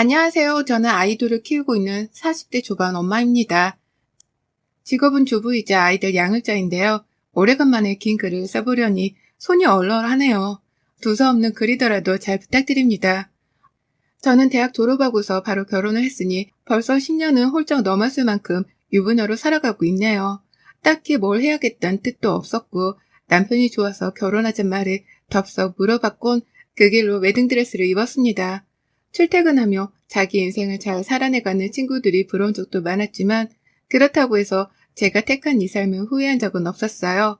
안녕하세요. 저는 아이들을 키우고 있는 40대 초반 엄마입니다. 직업은 주부이자 아이들 양육자인데요. 오래간만에 긴 글을 써보려니 손이 얼얼하네요. 두서없는 글이더라도 잘 부탁드립니다. 저는 대학 졸업하고서 바로 결혼을 했으니 벌써 10년은 훌쩍 넘었을 만큼 유부녀로 살아가고 있네요. 딱히 뭘 해야겠다는 뜻도 없었고 남편이 좋아서 결혼하잔 말을 덥석 물어봤곤 그 길로 웨딩드레스를 입었습니다. 출퇴근하며 자기 인생을 잘 살아내가는 친구들이 부러운 적도 많았지만 그렇다고 해서 제가 택한 이 삶을 후회한 적은 없었어요.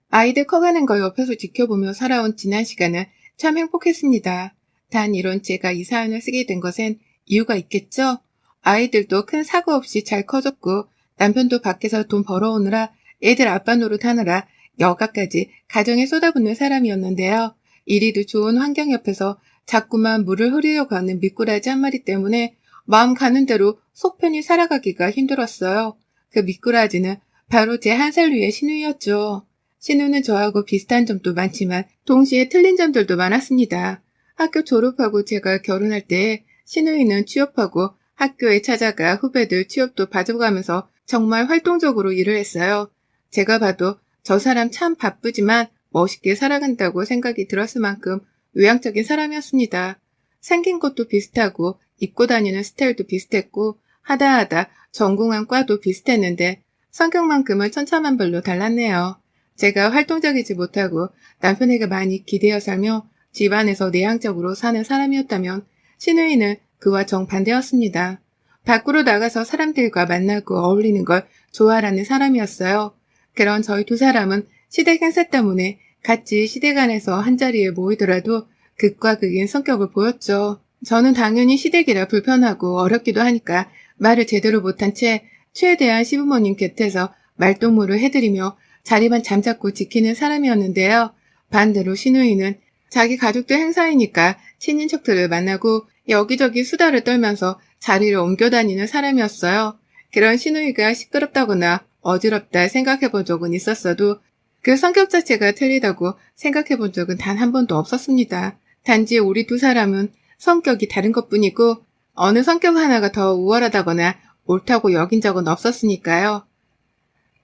아이들 커가는 걸 옆에서 지켜보며 살아온 지난 시간은 참 행복했습니다. 단 이런 제가 이 사연을 쓰게 된 것엔 이유가 있겠죠? 아이들도 큰 사고 없이 잘 커졌고 남편도 밖에서 돈 벌어오느라 애들 아빠 노릇하느라 여가까지 가정에 쏟아붓는 사람이었는데요. 이리도 좋은 환경 옆에서 자꾸만 물을 흐리려고 하는 미꾸라지 한 마리 때문에 마음 가는 대로 속 편히 살아가기가 힘들었어요. 그 미꾸라지는 바로 제 한 살 위의 신우이였죠. 신우는 저하고 비슷한 점도 많지만 동시에 틀린 점들도 많았습니다. 학교 졸업하고 제가 결혼할 때 신우이는 취업하고 학교에 찾아가 후배들 취업도 봐줘가면서 정말 활동적으로 일을 했어요. 제가 봐도 저 사람 참 바쁘지만 멋있게 살아간다고 생각이 들었을 만큼 외향적인 사람이었습니다. 생긴 것도 비슷하고 입고 다니는 스타일도 비슷했고 하다 전공한 과도 비슷했는데 성격만큼은 천차만별로 달랐네요. 제가 활동적이지 못하고 남편에게 많이 기대어 살며 집안에서 내향적으로 사는 사람이었다면 신우이는 그와 정반대였습니다. 밖으로 나가서 사람들과 만나고 어울리는 걸 좋아하는 사람이었어요. 그런 저희 두 사람은 시댁 행사 때문에 같이 시댁 안에서 한자리에 모이더라도 극과 극인 성격을 보였죠. 저는 당연히 시댁이라 불편하고 어렵기도 하니까 말을 제대로 못한 채 최대한 시부모님 곁에서 말동무를 해드리며 자리만 잠자코 지키는 사람이었는데요. 반대로 신우이는 자기 가족들 행사이니까 친인척들을 만나고 여기저기 수다를 떨면서 자리를 옮겨 다니는 사람이었어요. 그런 신우이가 시끄럽다거나 어지럽다 생각해 본 적은 있었어도 그 성격 자체가 틀리다고 생각해 본 적은 단 한 번도 없었습니다. 단지 우리 두 사람은 성격이 다른 것뿐이고 어느 성격 하나가 더 우월하다거나 옳다고 여긴 적은 없었으니까요.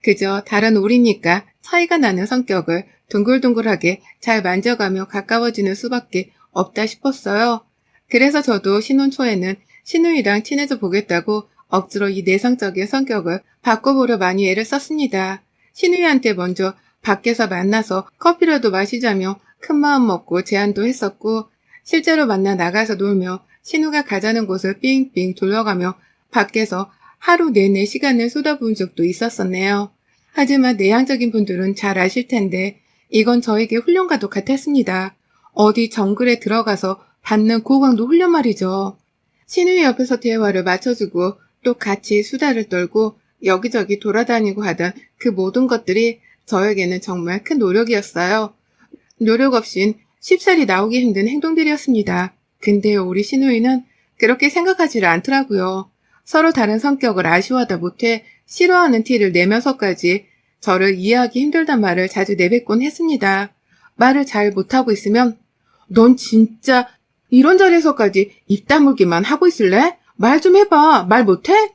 그저 다른 우리니까 차이가 나는 성격을 둥글둥글하게 잘 만져가며 가까워지는 수밖에 없다 싶었어요. 그래서 저도 신혼 초에는 신우이랑 친해져 보겠다고 억지로 이 내성적인 성격을 바꿔보려 많이 애를 썼습니다. 신우이한테 먼저 밖에서 만나서 커피라도 마시자며 큰마음 먹고 제안도 했었고 실제로 만나 나가서 놀며 신우가 가자는 곳을 삥삥 둘러가며 밖에서 하루 내내 시간을 쏟아부은 적도 있었었네요. 하지만 내향적인 분들은 잘 아실 텐데 이건 저에게 훈련과도 같았습니다. 어디 정글에 들어가서 받는 고강도 훈련 말이죠. 신우이 옆에서 대화를 맞춰주고 또 같이 수다를 떨고 여기저기 돌아다니고 하던 그 모든 것들이 저에게는 정말 큰 노력이었어요. 노력 없인 쉽사리 나오기 힘든 행동들이었습니다. 근데 우리 신우이는 그렇게 생각하지를 않더라고요. 서로 다른 성격을 아쉬워하다 못해 싫어하는 티를 내면서까지 저를 이해하기 힘들단 말을 자주 내뱉곤 했습니다. 말을 잘 못하고 있으면 넌 진짜 이런 자리에서까지 입 다물기만 하고 있을래? 말 좀 해봐. 말 못해?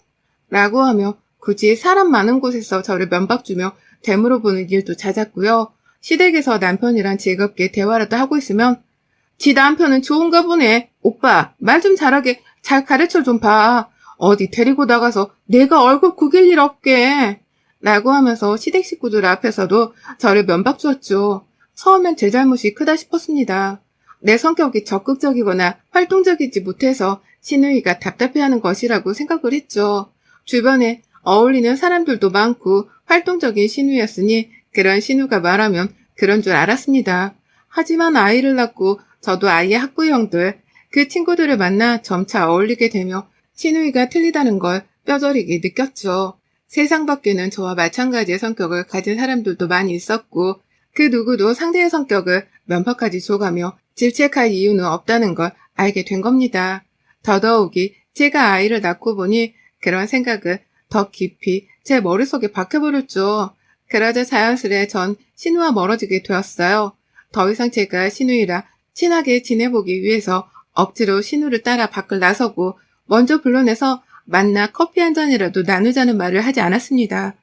라고 하며 굳이 사람 많은 곳에서 저를 면박주며 되물어 보는 일도 잦았고요. 시댁에서 남편이랑 즐겁게 대화라도 하고 있으면 지 남편은 좋은가 보네. 오빠 말 좀 잘하게 잘 가르쳐 좀 봐. 어디 데리고 나가서 내가 얼굴 구길 일 없게. 라고 하면서 시댁 식구들 앞에서도 저를 면박 주었죠. 처음엔 제 잘못이 크다 싶었습니다. 내 성격이 적극적이거나 활동적이지 못해서 신우이가 답답해하는 것이라고 생각을 했죠. 주변에 어울리는 사람들도 많고 활동적인 신우였으니 그런 신우가 말하면 그런 줄 알았습니다. 하지만 아이를 낳고 저도 아이의 학부형들, 그 친구들을 만나 점차 어울리게 되며 신우이가 틀리다는 걸 뼈저리게 느꼈죠. 세상 밖에는 저와 마찬가지의 성격을 가진 사람들도 많이 있었고 그 누구도 상대의 성격을 면박하지 줘가며 질책할 이유는 없다는 걸 알게 된 겁니다. 더더욱이 제가 아이를 낳고 보니 그런 생각을 더 깊이 제 머릿속에 박혀버렸죠. 그러자 자연스레 전 신우와 멀어지게 되었어요. 더 이상 제가 신우이랑 친하게 지내보기 위해서 억지로 신우를 따라 밖을 나서고 먼저 불러내서 만나 커피 한 잔이라도 나누자는 말을 하지 않았습니다.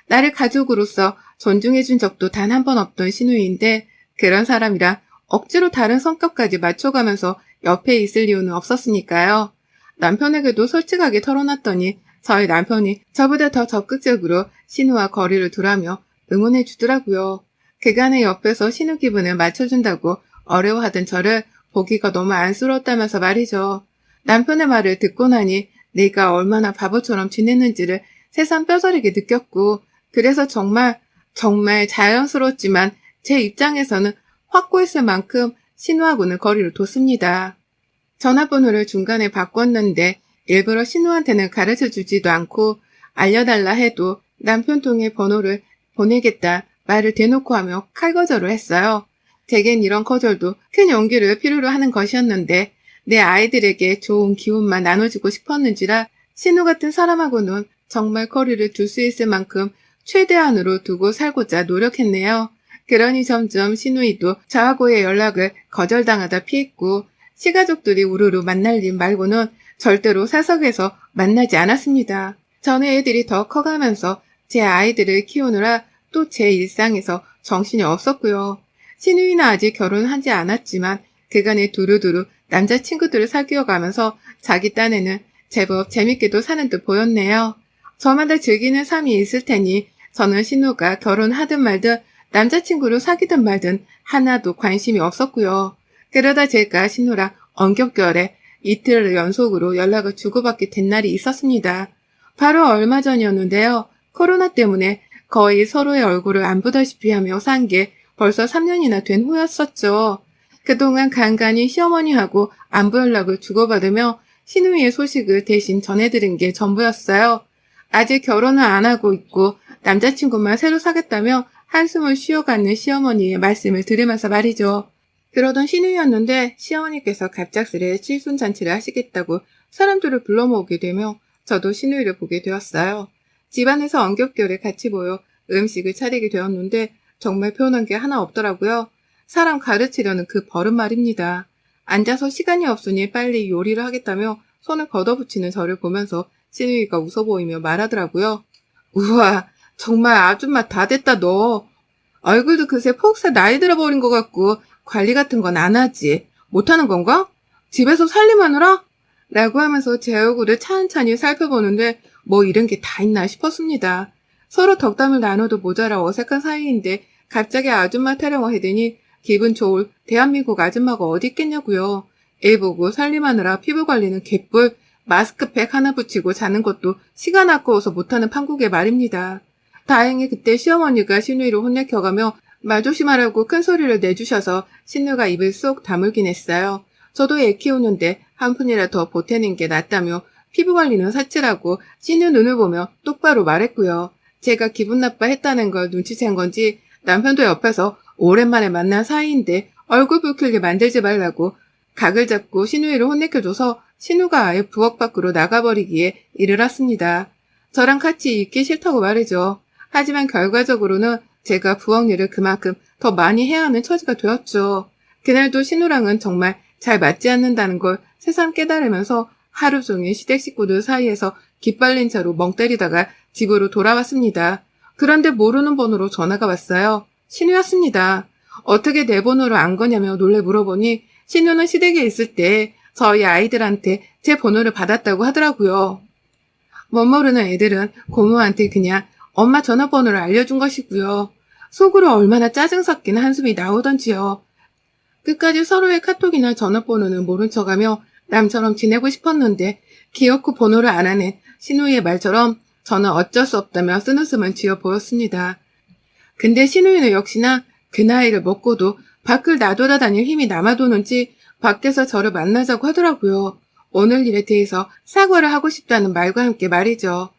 나를 가족으로서 존중해준 적도 단 한 번 없던 신우이인데 그런 사람이라 억지로 다른 성격까지 맞춰가면서 옆에 있을 이유는 없었으니까요. 남편에게도 솔직하게 털어놨더니 저희 남편이 저보다 더 적극적으로 신우와 거리를 두라며 응원해 주더라고요. 그간의 옆에서 신우 기분을 맞춰준다고 어려워하던 저를 보기가 너무 안쓰러웠다면서 말이죠. 남편의 말을 듣고 나니 내가 얼마나 바보처럼 지냈는지를 새삼 뼈저리게 느꼈고 그래서 정말 자연스러웠지만 제 입장에서는 확고했을 만큼 신우하고는 거리를 뒀습니다. 전화번호를 중간에 바꿨는데 일부러 신우한테는 가르쳐주지도 않고 알려달라 해도 남편 통해 번호를 보내겠다 말을 대놓고 하며 칼거절을 했어요. 제겐 이런 거절도 큰 용기를 필요로 하는 것이었는데 내 아이들에게 좋은 기운만 나눠주고 싶었는지라 신우 같은 사람하고는 정말 거리를 둘 수 있을 만큼 최대한으로 두고 살고자 노력했네요. 그러니 점점 신우이도 저하고의 연락을 거절당하다 피했고 시가족들이 우르르 만날 일 말고는 절대로 사석에서 만나지 않았습니다. 전에 애들이 더 커가면서 제 아이들을 키우느라 또 제 일상에서 정신이 없었고요. 신우이는 아직 결혼하지 않았지만 그간에 두루두루 남자친구들을 사귀어가면서 자기 딴에는 제법 재밌게도 사는 듯 보였네요. 저마다 즐기는 삶이 있을 테니 저는 신우가 결혼하든 말든 남자친구를 사귀든 말든 하나도 관심이 없었고요. 그러다 제가 신우랑 언격결에 이틀 연속으로 연락을 주고받게 된 날이 있었습니다. 바로 얼마 전이었는데요. 코로나 때문에 거의 서로의 얼굴을 안 보다시피 하며 산 게 벌써 3년이나 된 후였었죠. 그동안 간간히 시어머니하고 안부 연락을 주고받으며 신우이의 소식을 대신 전해드린 게 전부였어요. 아직 결혼을 안 하고 있고 남자친구만 새로 사겠다며 한숨을 쉬어가는 시어머니의 말씀을 들으면서 말이죠. 그러던 신우이였는데 시어머니께서 갑작스레 칠순잔치를 하시겠다고 사람들을 불러 모으게 되며 저도 신우이를 보게 되었어요. 집안에서 언격결에 같이 모여 음식을 차리게 되었는데 정말 표현한 게 하나 없더라고요. 사람 가르치려는 그 버릇 말입니다. 앉아서 시간이 없으니 빨리 요리를 하겠다며 손을 걷어붙이는 저를 보면서 신우이가 웃어 보이며 말하더라고요. 우와, 정말 아줌마 다 됐다 너. 얼굴도 그새 폭삭 나이 들어버린 것 같고 관리 같은 건 안 하지. 못하는 건가? 집에서 살림하느라? 라고 하면서 제 얼굴을 찬찬히 살펴보는데 뭐 이런 게 다 있나 싶었습니다. 서로 덕담을 나눠도 모자라 어색한 사이인데 갑자기 아줌마 타령을 하더니 기분 좋을 대한민국 아줌마가 어디 있겠냐고요. 애 보고 살림하느라 피부 관리는 개뿔, 마스크팩 하나 붙이고 자는 것도 시간 아까워서 못하는 판국의 말입니다. 다행히 그때 시어머니가 신우이를 혼내켜가며 말 조심하라고 큰 소리를 내주셔서 신우가 입을 쏙 다물긴 했어요. 저도 애 키우는데 한 푼이라 더 보태는 게 낫다며 피부 관리는 사치라고 신우 눈을 보며 똑바로 말했고요. 제가 기분 나빠했다는 걸 눈치챈 건지 남편도 옆에서 오랜만에 만난 사이인데 얼굴 붉히게 만들지 말라고 각을 잡고 신우이를 혼내켜줘서 신우가 아예 부엌 밖으로 나가버리기에 이를 했습니다. 저랑 같이 있기 싫다고 말이죠. 하지만 결과적으로는 제가 부엌 일을 그만큼 더 많이 해야 하는 처지가 되었죠. 그날도 신우랑은 정말 잘 맞지 않는다는 걸 새삼 깨달으면서 하루 종일 시댁 식구들 사이에서 기빨린 채로 멍 때리다가 집으로 돌아왔습니다. 그런데 모르는 번호로 전화가 왔어요. 신우였습니다. 어떻게 내 번호를 안 거냐며 놀래 물어보니 신우는 시댁에 있을 때 저희 아이들한테 제 번호를 받았다고 하더라고요. 못 모르는 애들은 고모한테 그냥 엄마 전화번호를 알려준 것이고요. 속으로 얼마나 짜증 섞인 한숨이 나오던지요. 끝까지 서로의 카톡이나 전화번호는 모른 척하며 남처럼 지내고 싶었는데 기어코 번호를 안 하는 신우이의 말처럼 저는 어쩔 수 없다며 쓴웃음을 지어 보였습니다. 근데 신우이는 역시나 그 나이를 먹고도 밖을 나돌아다닐 힘이 남아도는지 밖에서 저를 만나자고 하더라고요. 오늘 일에 대해서 사과를 하고 싶다는 말과 함께 말이죠.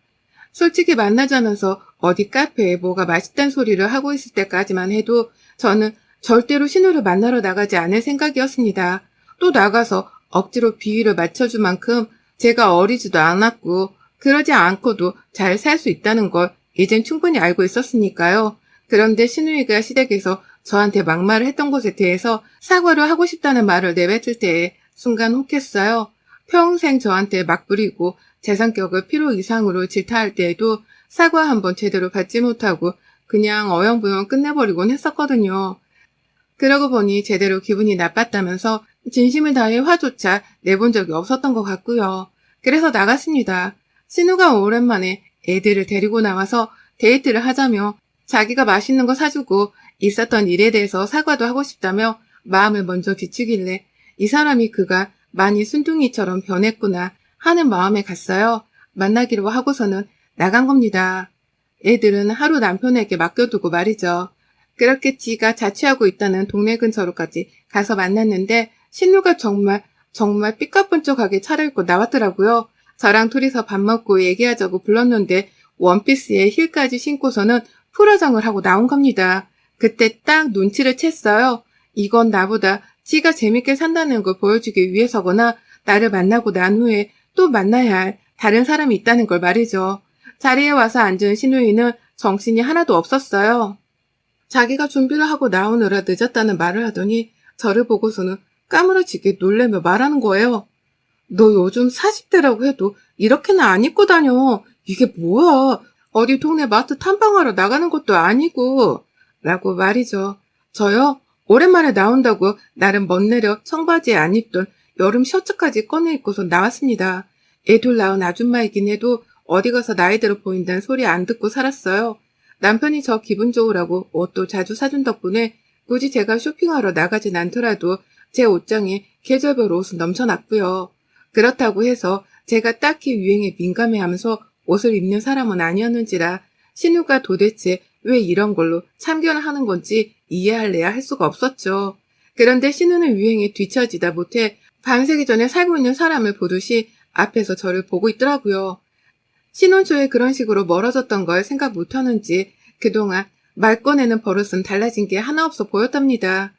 솔직히 만나자면서 어디 카페에 뭐가 맛있다는 소리를 하고 있을 때까지만 해도 저는 절대로 신우를 만나러 나가지 않을 생각이었습니다. 또 나가서 억지로 비위를 맞춰줄 만큼 제가 어리지도 않았고 그러지 않고도 잘 살 수 있다는 걸 이젠 충분히 알고 있었으니까요. 그런데 신우이가 시댁에서 저한테 막말을 했던 것에 대해서 사과를 하고 싶다는 말을 내뱉을 때에 순간 혹했어요. 평생 저한테 막 부리고 제 성격을 필요 이상으로 질타할 때에도 사과 한번 제대로 받지 못하고 그냥 어영부영 끝내버리곤 했었거든요. 그러고 보니 제대로 기분이 나빴다면서 진심을 다해 화조차 내본 적이 없었던 것 같고요. 그래서 나갔습니다. 신우가 오랜만에 애들을 데리고 나와서 데이트를 하자며 자기가 맛있는 거 사주고 있었던 일에 대해서 사과도 하고 싶다며 마음을 먼저 비추길래 이 사람이 그가 많이 순둥이처럼 변했구나 하는 마음에 갔어요. 만나기로 하고서는 나간 겁니다. 애들은 하루 남편에게 맡겨두고 말이죠. 그렇게 지가 자취하고 있다는 동네 근처로까지 가서 만났는데 신우가 정말 삐까뻔쩍하게 차려입고 나왔더라고요. 저랑 둘이서 밥 먹고 얘기하자고 불렀는데 원피스에 힐까지 신고서는 풀화장을 하고 나온 겁니다. 그때 딱 눈치를 챘어요. 이건 나보다 지가 재밌게 산다는 걸 보여주기 위해서거나 나를 만나고 난 후에 또 만나야 할 다른 사람이 있다는 걸 말이죠. 자리에 와서 앉은 신우이는 정신이 하나도 없었어요. 자기가 준비를 하고 나오느라 늦었다는 말을 하더니 저를 보고서는 까무러지게 놀래며 말하는 거예요. 너 요즘 40대라고 해도 이렇게는 안 입고 다녀. 이게 뭐야? 어디 동네 마트 탐방하러 나가는 것도 아니고. 라고 말이죠. 저요? 오랜만에 나온다고 나름 멋내려 청바지에 안 입던 여름 셔츠까지 꺼내 입고서 나왔습니다. 애둘 낳은 아줌마이긴 해도 어디 가서 나이대로 보인다는 소리 안 듣고 살았어요. 남편이 저 기분 좋으라고 옷도 자주 사준 덕분에 굳이 제가 쇼핑하러 나가진 않더라도 제 옷장에 계절별 옷은 넘쳐났고요. 그렇다고 해서 제가 딱히 유행에 민감해하면서 옷을 입는 사람은 아니었는지라 신우가 도대체 왜 이런 걸로 참견을 하는 건지 이해할래야 할 수가 없었죠. 그런데 신우는 유행에 뒤처지다 못해 반세기 전에 살고 있는 사람을 보듯이 앞에서 저를 보고 있더라고요. 신혼 초에 그런 식으로 멀어졌던 걸 생각 못하는지 그동안 말 꺼내는 버릇은 달라진 게 하나 없어 보였답니다.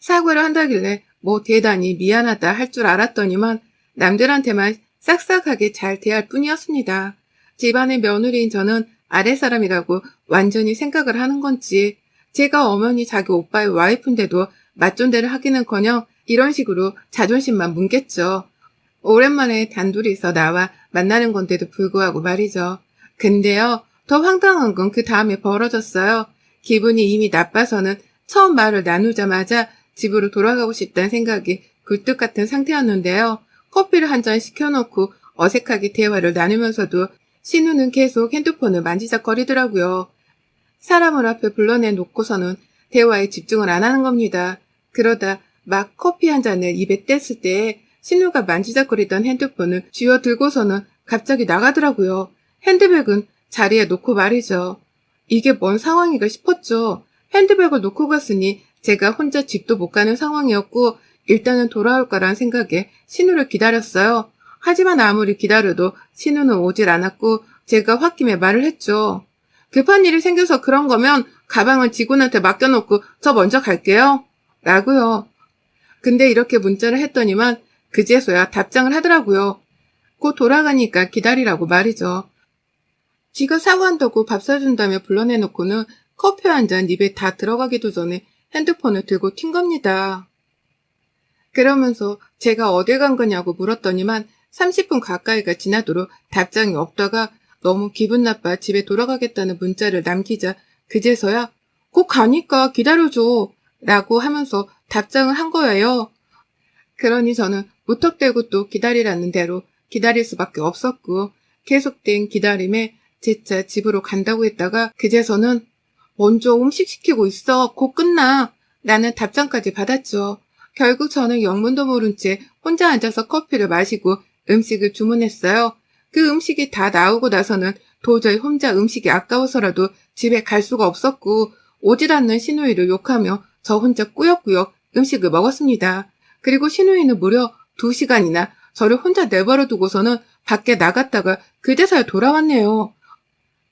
사과를 한다길래 뭐 대단히 미안하다 할 줄 알았더니만 남들한테만 싹싹하게 잘 대할 뿐이었습니다. 집안의 며느리인 저는 아랫사람이라고 완전히 생각을 하는 건지 제가 어머니 자기 오빠의 와이프인데도 맞존대를 하기는커녕 이런 식으로 자존심만 뭉갰죠. 오랜만에 단둘이서 나와 만나는 건데도 불구하고 말이죠. 근데요, 더 황당한 건 그 다음에 벌어졌어요. 기분이 이미 나빠서는 처음 말을 나누자마자 집으로 돌아가고 싶다는 생각이 굴뚝 같은 상태였는데요. 커피를 한 잔 시켜놓고 어색하게 대화를 나누면서도 신우는 계속 핸드폰을 만지작거리더라고요. 사람을 앞에 불러내놓고서는 대화에 집중을 안 하는 겁니다. 그러다 막 커피 한 잔을 입에 뗐을 때 신우가 만지작거리던 핸드폰을 쥐어들고서는 갑자기 나가더라고요. 핸드백은 자리에 놓고 말이죠. 이게 뭔 상황인가 싶었죠. 핸드백을 놓고 갔으니 제가 혼자 집도 못 가는 상황이었고 일단은 돌아올 거란 생각에 신우를 기다렸어요. 하지만 아무리 기다려도 신우는 오질 않았고 제가 홧김에 말을 했죠. 급한 일이 생겨서 그런 거면 가방은 직원한테 맡겨놓고 저 먼저 갈게요. 라고요. 근데 이렇게 문자를 했더니만 그제서야 답장을 하더라고요. 곧 돌아가니까 기다리라고 말이죠. 지가 사과한다고 밥 사준다며 불러내놓고는 커피 한 잔 입에 다 들어가기도 전에 핸드폰을 들고 튄 겁니다. 그러면서 제가 어딜 간 거냐고 물었더니만 30분 가까이가 지나도록 답장이 없다가 너무 기분 나빠 집에 돌아가겠다는 문자를 남기자 그제서야 곧 가니까 기다려줘 라고 하면서 답장을 한 거예요. 그러니 저는 무턱대고 또 기다리라는 대로 기다릴 수밖에 없었고 계속된 기다림에 재차 집으로 간다고 했다가 그제서는 먼저 음식 시키고 있어. 곧 끝나. 라는 답장까지 받았죠. 결국 저는 영문도 모른 채 혼자 앉아서 커피를 마시고 음식을 주문했어요. 그 음식이 다 나오고 나서는 도저히 혼자 음식이 아까워서라도 집에 갈 수가 없었고 오질 않는 신우이를 욕하며 저 혼자 꾸역꾸역 음식을 먹었습니다. 그리고 신우이는 무려 2시간이나 저를 혼자 내버려 두고서는 밖에 나갔다가 그제서야 돌아왔네요.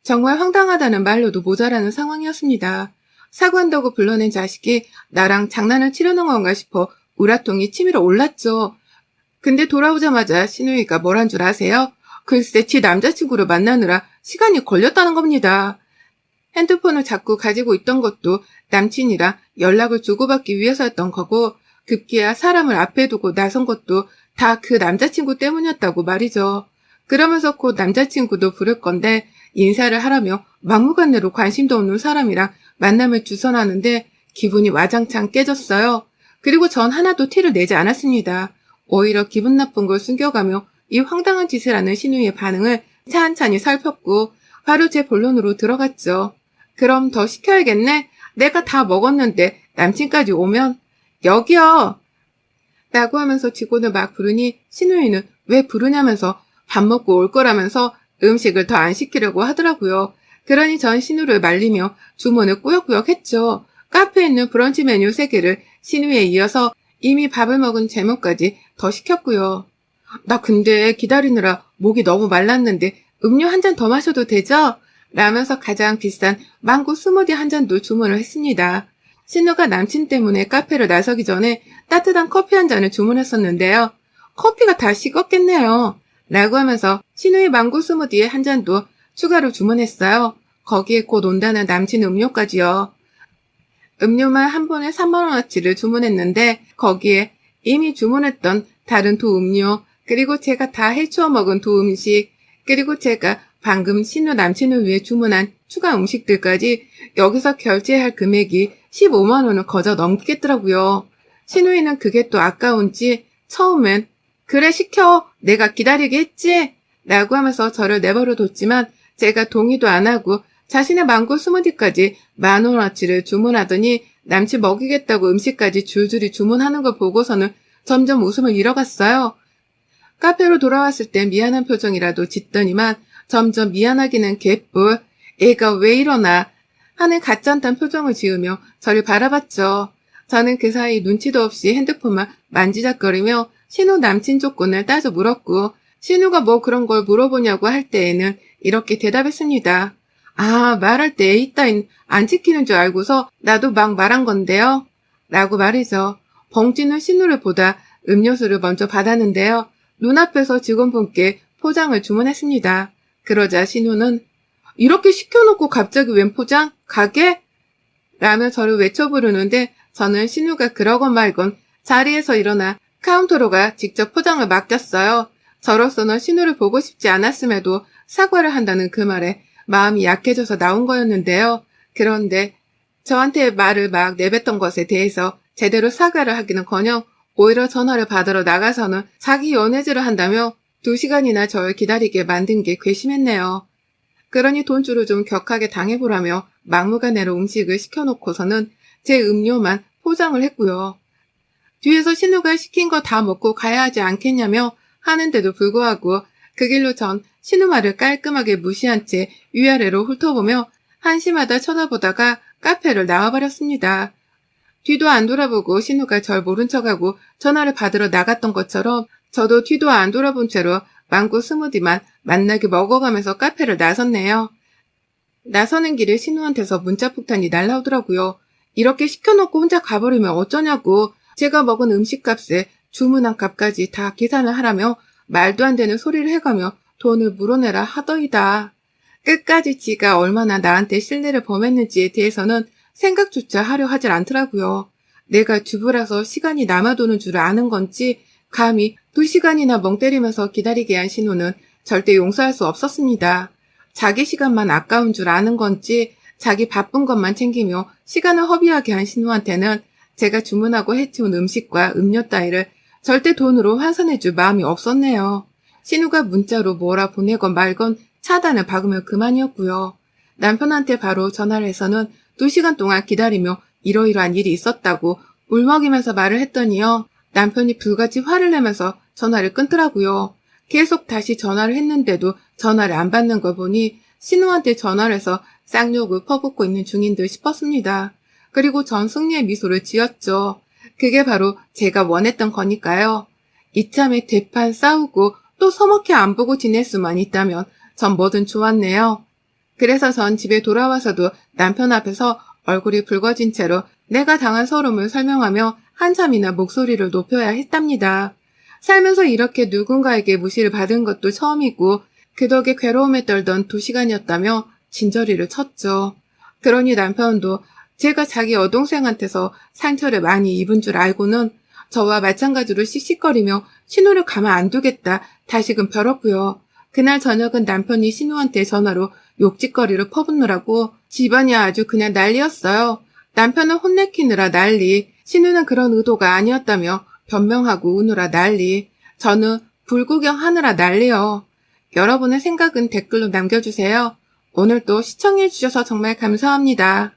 정말 황당하다는 말로도 모자라는 상황이었습니다. 사과한다고 불러낸 자식이 나랑 장난을 치려는 건가 싶어 우라통이 치밀어 올랐죠. 근데 돌아오자마자 신우이가 뭘 한 줄 아세요? 글쎄 지 남자친구를 만나느라 시간이 걸렸다는 겁니다. 핸드폰을 자꾸 가지고 있던 것도 남친이랑 연락을 주고받기 위해서였던 거고 급기야 사람을 앞에 두고 나선 것도 다 그 남자친구 때문이었다고 말이죠. 그러면서 곧 남자친구도 부를 건데 인사를 하라며 막무가내로 관심도 없는 사람이랑 만남을 주선하는데 기분이 와장창 깨졌어요. 그리고 전 하나도 티를 내지 않았습니다. 오히려 기분 나쁜 걸 숨겨가며 이 황당한 짓을 하는 신우의 반응을 찬찬히 살폈고 바로 제 본론으로 들어갔죠. 그럼 더 시켜야겠네? 내가 다 먹었는데 남친까지 오면 여기요! 라고 하면서 직원을 막 부르니 신우이는 왜 부르냐면서 밥 먹고 올 거라면서 음식을 더 안 시키려고 하더라고요. 그러니 전 신우를 말리며 주문을 꾸역꾸역 했죠. 카페에 있는 브런치 메뉴 3개를 신우에 이어서 이미 밥을 먹은 제목까지 더 시켰고요. 나 근데 기다리느라 목이 너무 말랐는데 음료 한 잔 더 마셔도 되죠? 라면서 가장 비싼 망고 스무디 한 잔도 주문을 했습니다. 신우가 남친 때문에 카페를 나서기 전에 따뜻한 커피 한 잔을 주문했었는데요. 커피가 다 식었겠네요. 라고 하면서 신우의 망고 스무디에 한 잔도 추가로 주문했어요. 거기에 곧 온다는 남친 음료까지요. 음료만 한 번에 3만원어치를 주문했는데 거기에 이미 주문했던 다른 두 음료, 그리고 제가 다 해치워 먹은 두 음식, 그리고 제가 방금 신우 남친을 위해 주문한 추가 음식들까지 여기서 결제할 금액이 15만 원을 거저 넘기겠더라고요. 신우이는 그게 또 아까운지 처음엔 그래 시켜 내가 기다리게 했지? 라고 하면서 저를 내버려 뒀지만 제가 동의도 안 하고 자신의 망고 스무디까지 10,000원어치를 주문하더니 남친 먹이겠다고 음식까지 줄줄이 주문하는 걸 보고서는 점점 웃음을 잃어갔어요. 카페로 돌아왔을 땐 미안한 표정이라도 짓더니만 점점 미안하기는 개뿔, 애가 왜 이러나 하는 가짠단 표정을 지으며 저를 바라봤죠. 저는 그 사이 눈치도 없이 핸드폰만 만지작거리며 신우 남친 조건을 따져 물었고 신우가 뭐 그런 걸 물어보냐고 할 때에는 이렇게 대답했습니다. 아, 말할 때 에이 따윈 안 지키는 줄 알고서 나도 막 말한 건데요. 라고 말이죠. 벙찌는 신우를 보다 음료수를 먼저 받았는데요. 눈앞에서 직원분께 포장을 주문했습니다. 그러자 신우는 이렇게 시켜놓고 갑자기 웬 포장? 가게? 라며 저를 외쳐 부르는데 저는 신우가 그러건 말건 자리에서 일어나 카운터로 가 직접 포장을 맡겼어요. 저로서는 신우를 보고 싶지 않았음에도 사과를 한다는 그 말에 마음이 약해져서 나온 거였는데요. 그런데 저한테 말을 막 내뱉던 것에 대해서 제대로 사과를 하기는커녕 오히려 전화를 받으러 나가서는 자기 연애질을 한다며 2시간이나 저를 기다리게 만든 게 괘씸했네요. 그러니 돈주를 좀 격하게 당해보라며 막무가내로 음식을 시켜놓고서는 제 음료만 포장을 했고요. 뒤에서 신우가 시킨 거 다 먹고 가야 하지 않겠냐며 하는데도 불구하고 그 길로 전 신우 말을 깔끔하게 무시한 채 위아래로 훑어보며 한심하다 쳐다보다가 카페를 나와버렸습니다. 뒤도 안 돌아보고 신우가 절 모른 척하고 전화를 받으러 나갔던 것처럼 저도 뒤도 안 돌아본 채로 망고 스무디만 맛나게 먹어가면서 카페를 나섰네요. 나서는 길에 신우한테서 문자 폭탄이 날라오더라고요. 이렇게 시켜놓고 혼자 가버리면 어쩌냐고 제가 먹은 음식값에 주문한 값까지 다 계산을 하라며 말도 안 되는 소리를 해가며 돈을 물어내라 하더이다. 끝까지 지가 얼마나 나한테 신뢰를 범했는지에 대해서는 생각조차 하려 하질 않더라고요. 내가 주부라서 시간이 남아도는 줄 아는 건지 감히 2시간이나 멍 때리면서 기다리게 한 신우는 절대 용서할 수 없었습니다. 자기 시간만 아까운 줄 아는 건지 자기 바쁜 것만 챙기며 시간을 허비하게 한 신우한테는 제가 주문하고 해치운 음식과 음료 따위를 절대 돈으로 환산해줄 마음이 없었네요. 신우가 문자로 뭐라 보내건 말건 차단을 박으면 그만이었고요. 남편한테 바로 전화를 해서는 2시간 동안 기다리며 이러이러한 일이 있었다고 울먹이면서 말을 했더니요. 남편이 불같이 화를 내면서 전화를 끊더라고요. 계속 다시 전화를 했는데도 전화를 안 받는 걸 보니 신우한테 전화를 해서 쌍욕을 퍼붓고 있는 중인 듯 싶었습니다. 그리고 전 승리의 미소를 지었죠. 그게 바로 제가 원했던 거니까요. 이참에 대판 싸우고 또 서먹히 안 보고 지낼 수만 있다면 전 뭐든 좋았네요. 그래서 전 집에 돌아와서도 남편 앞에서 얼굴이 붉어진 채로 내가 당한 서름을 설명하며 한참이나 목소리를 높여야 했답니다. 살면서 이렇게 누군가에게 무시를 받은 것도 처음이고 그 덕에 괴로움에 떨던 2시간이었다며 진저리를 쳤죠. 그러니 남편도 제가 자기 여동생한테서 상처를 많이 입은 줄 알고는 저와 마찬가지로 씩씩거리며 신우를 가만 안 두겠다 다시금 벼렀고요. 그날 저녁은 남편이 신우한테 전화로 욕짓거리를 퍼붓느라고 집안이 아주 그냥 난리였어요. 남편은 혼내키느라 난리, 신우는 그런 의도가 아니었다며 변명하고 우느라 난리, 저는 불구경 하느라 난리요. 여러분의 생각은 댓글로 남겨주세요. 오늘도 시청해주셔서 정말 감사합니다.